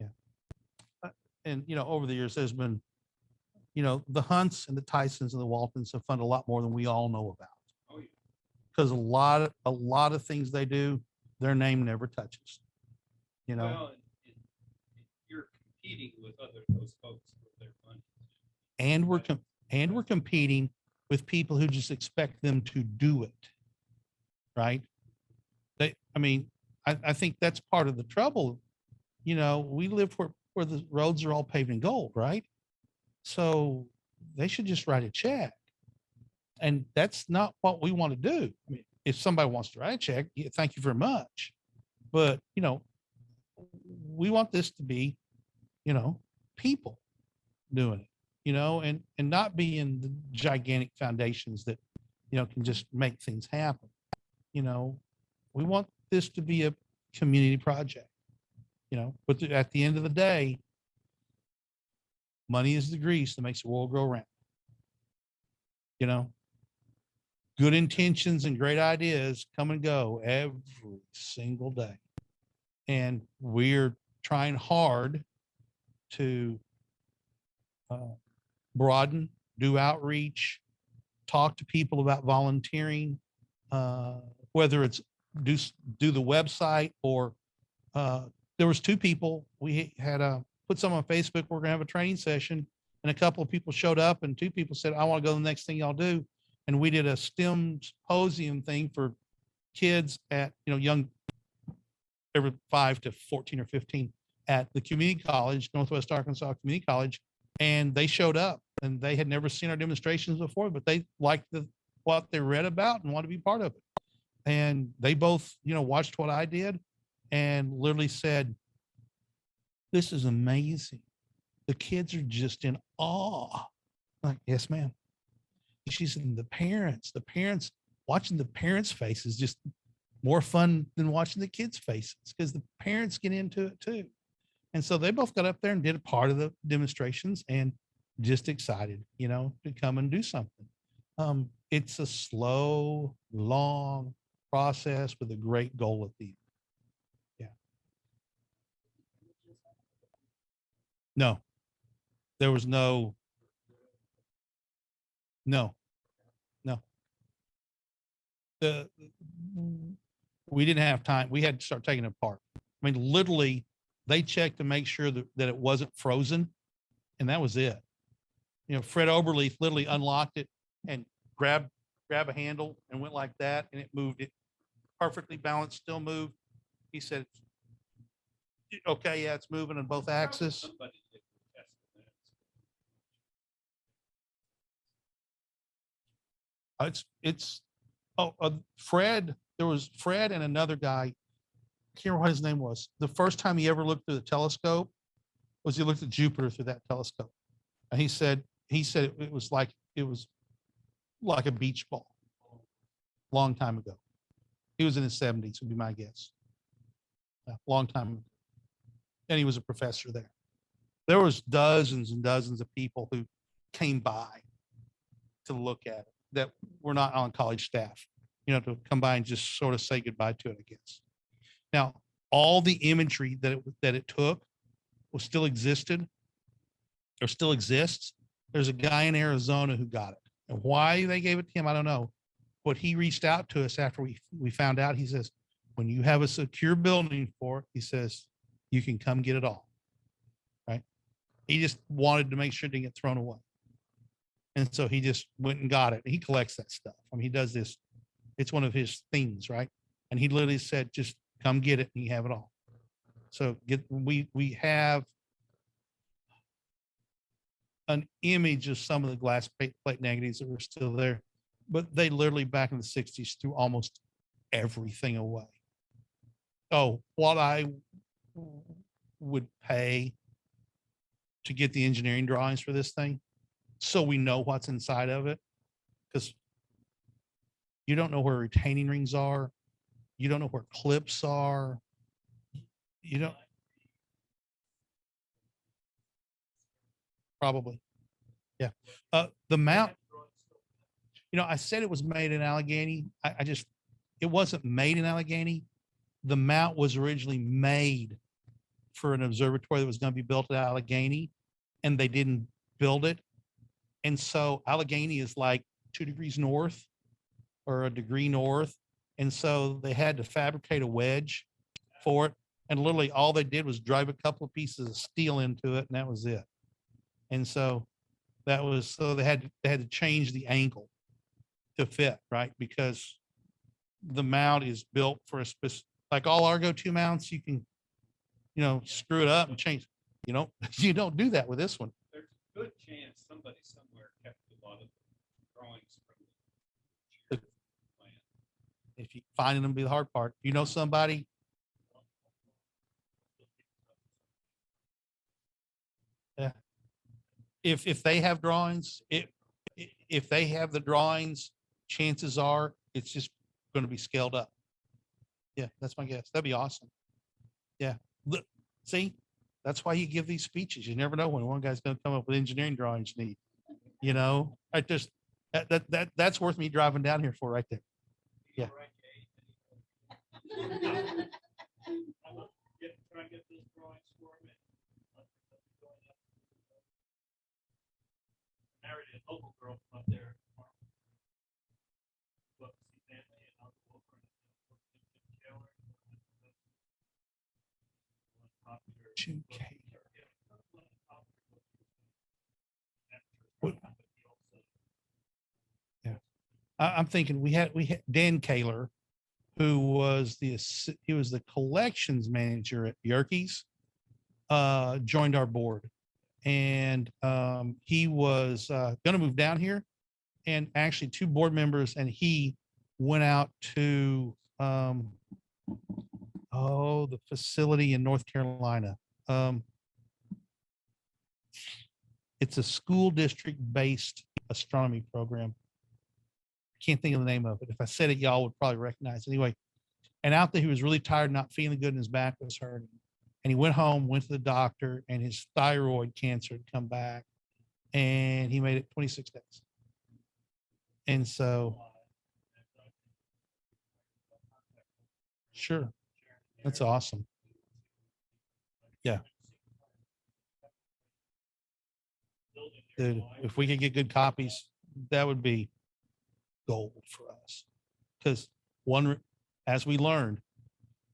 Yeah. And, you know, over the years, there's been, you know, the Hunts and the Tysons and the Waltons have funded a lot more than we all know about. Oh, yeah. Because a lot of things they do, their name never touches, you know? Well, and you're competing with those folks with their money. And we're competing with people who just expect them to do it. Right. I mean, I think that's part of the trouble. You know, we live where the roads are all paved in gold, right? So they should just write a check. And that's not what we want to do. I mean, if somebody wants to write a check, yeah, thank you very much. But, you know, we want this to be, you know, people doing it, you know, and not being the gigantic foundations that, you know, can just make things happen. You know, we want this to be a community project, you know, but at the end of the day, money is the grease that makes the world go round. You know, good intentions and great ideas come and go every single day. And we're trying hard to broaden, do outreach, talk to people about volunteering, whether it's do the website or there was two people, we had put some on Facebook, we're gonna have a training session, and a couple of people showed up and two people said, I want to go to the next thing y'all do. And we did a STEM symposium thing for kids at, young, every 5 to 14 or 15 at the community college, Northwest Arkansas Community College. And they showed up and they had never seen our demonstrations before, but they liked what they read about and wanted to be part of it. And they both, watched what I did and literally said, this is amazing. The kids are just in awe. I'm like, yes, ma'am. She said, the parents, watching the parents' faces just more fun than watching the kids' faces because the parents get into it too. And so they both got up there and did a part of the demonstrations and just excited, to come and do something. It's a slow, long process with a great goal at the end. Yeah. No, there was no. We didn't have time. We had to start taking it apart. I mean, literally, they checked to make sure that it wasn't frozen, and that was it. Fred Oberleaf literally unlocked it and grabbed a handle and went like that, and it moved. It perfectly balanced, still moved. He said, "Okay, yeah, it's moving on both axes." Somebody did test that. It's Fred. There was Fred and another guy. I can't remember what his name was. The first time he ever looked through the telescope was he looked at Jupiter through that telescope, and he said it was like a beach ball. Long time ago. He was in his 70s, would be my guess. Yeah, long time ago. And he was a professor there. There was dozens and dozens of people who came by to look at it that were not on college staff, to come by and just sort of say goodbye to it, I guess. Now, all the imagery that it took was still existed or still exists. There's a guy in Arizona who got it. And why they gave it to him, I don't know. But he reached out to us after we found out. He says, when you have a secure building for it, he says, you can come get it all. Right? He just wanted to make sure it didn't get thrown away. And so he just went and got it. He collects that stuff. I mean, he does this. It's one of his things, right? And he literally said, just come get it and you have it all. So we have an image of some of the glass plate negatives that were still there, but they literally back in the 60s threw almost everything away. Oh, what I would pay to get the engineering drawings for this thing so we know what's inside of it, because you don't know where retaining rings are. You don't know where clips are. You don't. Probably. Yeah. The mount, I said it was made in Allegheny. It wasn't made in Allegheny. The mount was originally made for an observatory that was going to be built at Allegheny, and they didn't build it. And so Allegheny is like 2 degrees north or a degree north. And so they had to fabricate a wedge for it. And literally all they did was drive a couple of pieces of steel into it, and that was it. And so they had to change the angle to fit, right? Because the mount is built for a specific, like all Argo 2 mounts, you can, screw it up and change. You don't do that with this one. There's a good chance somebody somewhere kept a lot of drawings from the plan. If you finding them be the hard part, somebody. Yeah. If they have drawings, if they have the drawings, chances are it's just going to be scaled up. Yeah, that's my guess. That'd be awesome. Yeah. Look, see, That's why you give these speeches. You never know when one guy's going to come up with engineering drawings you need. You know, I just, that's worth me driving down here for right there. Yeah. Try and get those drawings for me. Married a local girl up there. Look, see family and I'll go over and Taylor. Jim Taylor. Yeah. I'm thinking we had Dan Kaler, who was he was the collections manager at Yerkes, joined our board. And he was going to move down here. And actually 2 board members and he went out to the facility in North Carolina. It's a school district based astronomy program. Can't think of the name of it. If I said it, y'all would probably recognize it. Anyway. And out there, he was really tired, not feeling good, and his back was hurting. And he went home, went to the doctor, and his thyroid cancer had come back, and he made it 26 days. And so, sure, that's awesome. Yeah. Dude, if we could get good copies, that would be gold for us. Because as we learned,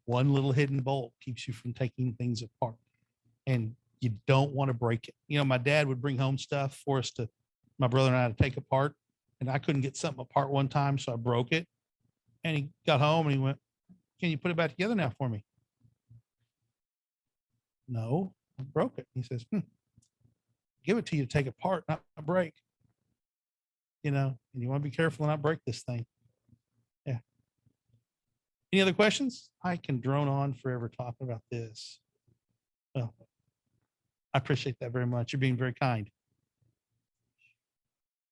one little hidden bolt keeps you from taking things apart, and you don't want to break it. You know, my dad would bring home stuff for us my brother and I to take apart, and I couldn't get something apart one time, so I broke it. And he got home and he went, "Can you put it back together now for me?" No, I broke it. He says, "Give it to you to take apart, not break." You know, and you want to be careful and not break this thing. Yeah. Any other questions? I can drone on forever talking about this. Well, I appreciate that very much. You're being very kind.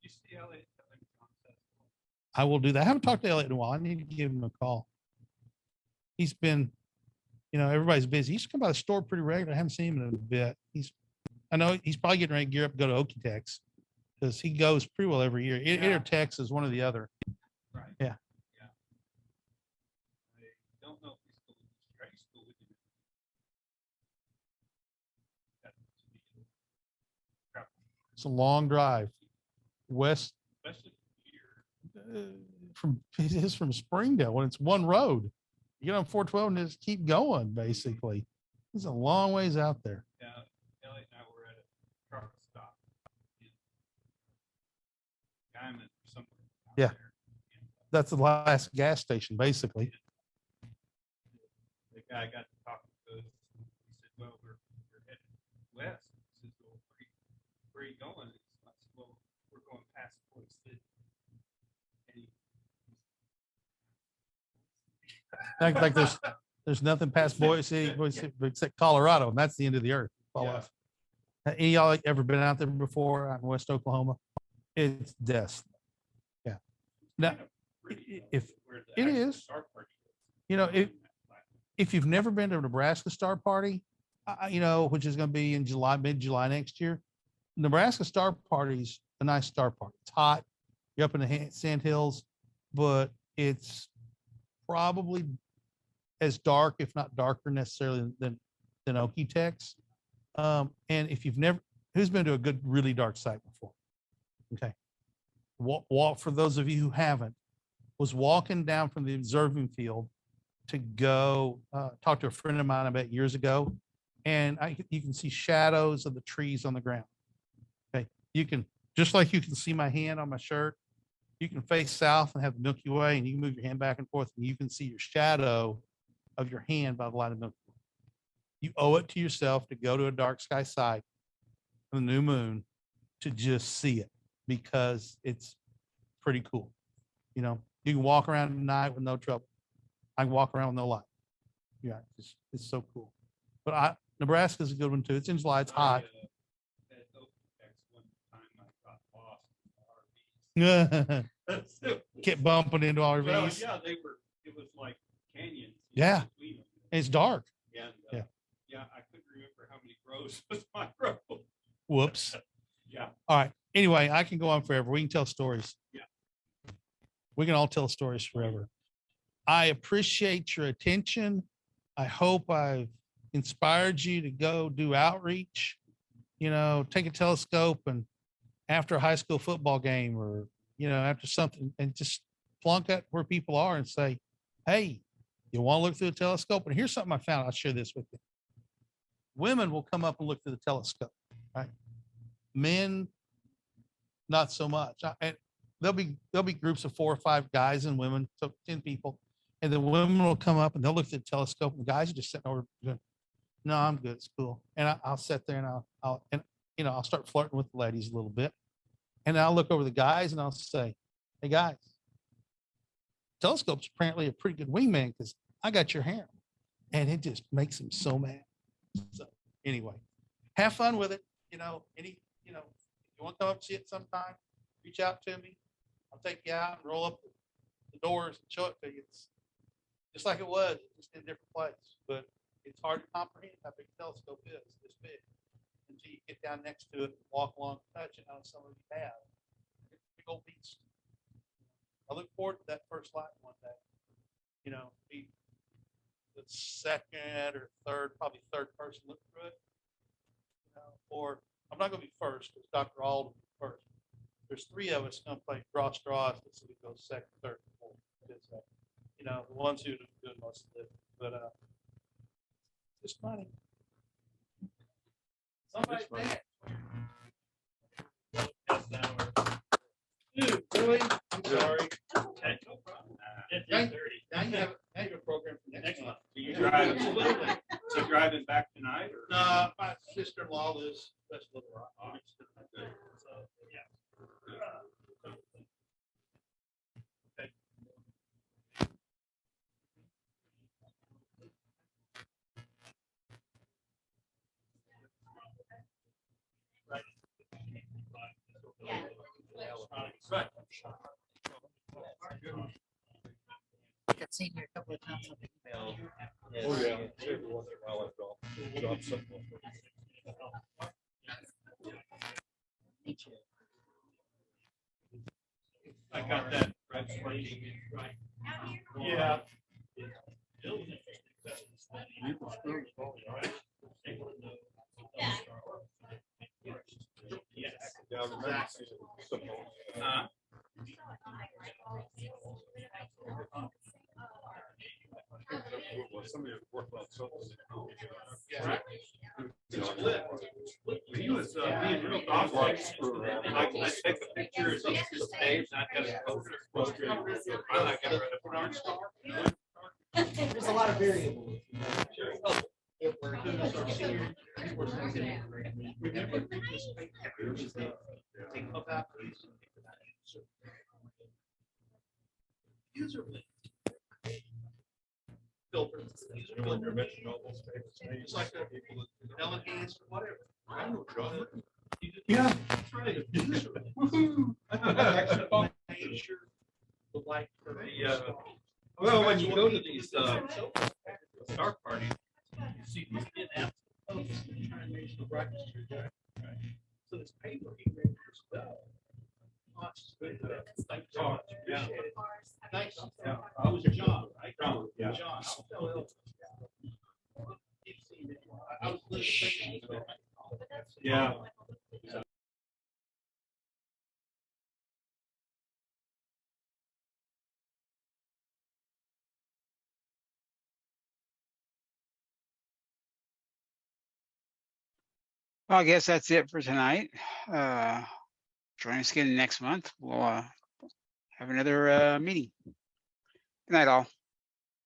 You see Elliot contest. I will do that. I haven't talked to Elliot in a while. I need to give him a call. He's been, everybody's busy. He used to come by the store pretty regular. I haven't seen him in a bit. I know he's probably getting ready to gear up to go to Okie-Tex because he goes pretty well every year. It or Tex is one or the other. Right. Yeah. Yeah. I don't know if he's still with you. Are you still with you? It's a long drive. West Especially here. it is from Springdale when it's one road. You get on 412 and just keep going, basically. It's a long ways out there. Yeah, Elliot and I were at a truck stop in Diamond or somewhere. out Yeah. there. And, That's the last gas station, basically. the guy got to talking to us. He said, "Well, we're heading west." He says, "Well, where are you going?" I said, "Well, we're going past Fort City." And Like there's nothing past Boise except Colorado, and that's the end of the earth. Fall Yeah. off. Any of y'all ever been out there before out in West Oklahoma? It's death. Yeah. Now, if where the it actual is, Star Party is. if you've never been to a Nebraska Star Party, which is going to be in July, mid-July next year, Nebraska Star Party's a nice star party. It's hot. You're up in the sand hills, but it's probably as dark, if not darker necessarily than Okie-Tex. And if you've never, who's been to a good, really dark site before? Okay. Walk for those of you who haven't, was walking down from the observing field to go talk to a friend of mine about years ago. And you can see shadows of the trees on the ground. Okay. You can, just like you can see my hand on my shirt, you can face south and have the Milky Way, and you can move your hand back and forth and you can see your shadow of your hand by the light of Milky Way. You owe it to yourself to go to a dark sky site on the new moon to just see it, because it's pretty cool. You can walk around at night with no trouble. I can walk around with no light. Yeah, it's so cool. But Nebraska's a good one too. It's in July. It's hot. At Okie-Tex one time I got lost in RVs. Kept bumping into RVs. Well, yeah, it was like canyons. Yeah. Between them. It's dark. And, Yeah. yeah, I couldn't remember how many rows arrows was my row. Whoops. Yeah. All right. Anyway, I can go on forever. We can tell stories. Yeah. We can all tell stories forever. I appreciate your attention. I hope I've inspired you to go do outreach, take a telescope and after a high school football game or, after something and just flunk at where people are and say, hey, you want to look through a telescope? And here's something I found. I'll share this with you. Women will come up and look through the telescope, right? Men, not so much. And there'll be groups of 4 or 5 guys and women, so 10 people. And the women will come up and they'll look at the telescope and the guys are just sitting over going, no, I'm good. It's cool. And I'll sit there and I'll start flirting with the ladies a little bit. And I'll look over the guys and I'll say, hey guys, telescope's apparently a pretty good wingman because I got your hair. And it just makes them so mad. So anyway, have fun with it. If you want to come up and see it sometime, reach out to me. I'll take you out and roll up the doors and show it to you. It's just like it was, just in a different place. But it's hard to comprehend how big a telescope is, this big, until you get down next to it, walk along, touch it. How some of you have. It's a big old beast. I look forward to that first light one day. Be the second or third, probably third person look through it. Or I'm not going to be first because Dr. Ald will be first. There's 3 of us going to play draw straws. So we go second, third, fourth. It's, the ones who are doing most of it. But just funny. Somebody's mad. Dude, really? I'm sorry. Okay, no problem. Now you have a program for next month. So you driving, so you driving back tonight or? No, my sister-in-law lives West Little Rock. So, yeah. Right. I've seen you a couple of times on the email. Oh, yeah. Every once in a while I drop something. Meet you. I got that. Right. Yeah. Yeah, I remember seeing some. Somebody was working on something. He was being real thoughtful. Like, I take a picture of the stage, and I got a poster. I like it. There's a lot of variables. If we're doing this our senior, we're thinking, remember previous papers, they come out these. User link. Filters. User filter. It's like a elegance or whatever. I know, John. Yeah. That's right. A user link. Woohoo. Extra picture, the light. Well, when you go to these star parties, you see these in-app. So this paper, he read this well. Thank you so much. Yeah. Appreciate it. Thanks. Yeah. I was John, right? John, yeah. John. I'll tell him. I was listening. Yeah. Well, I guess that's it for tonight. Join us again next month. We'll have another meeting. Good night, all.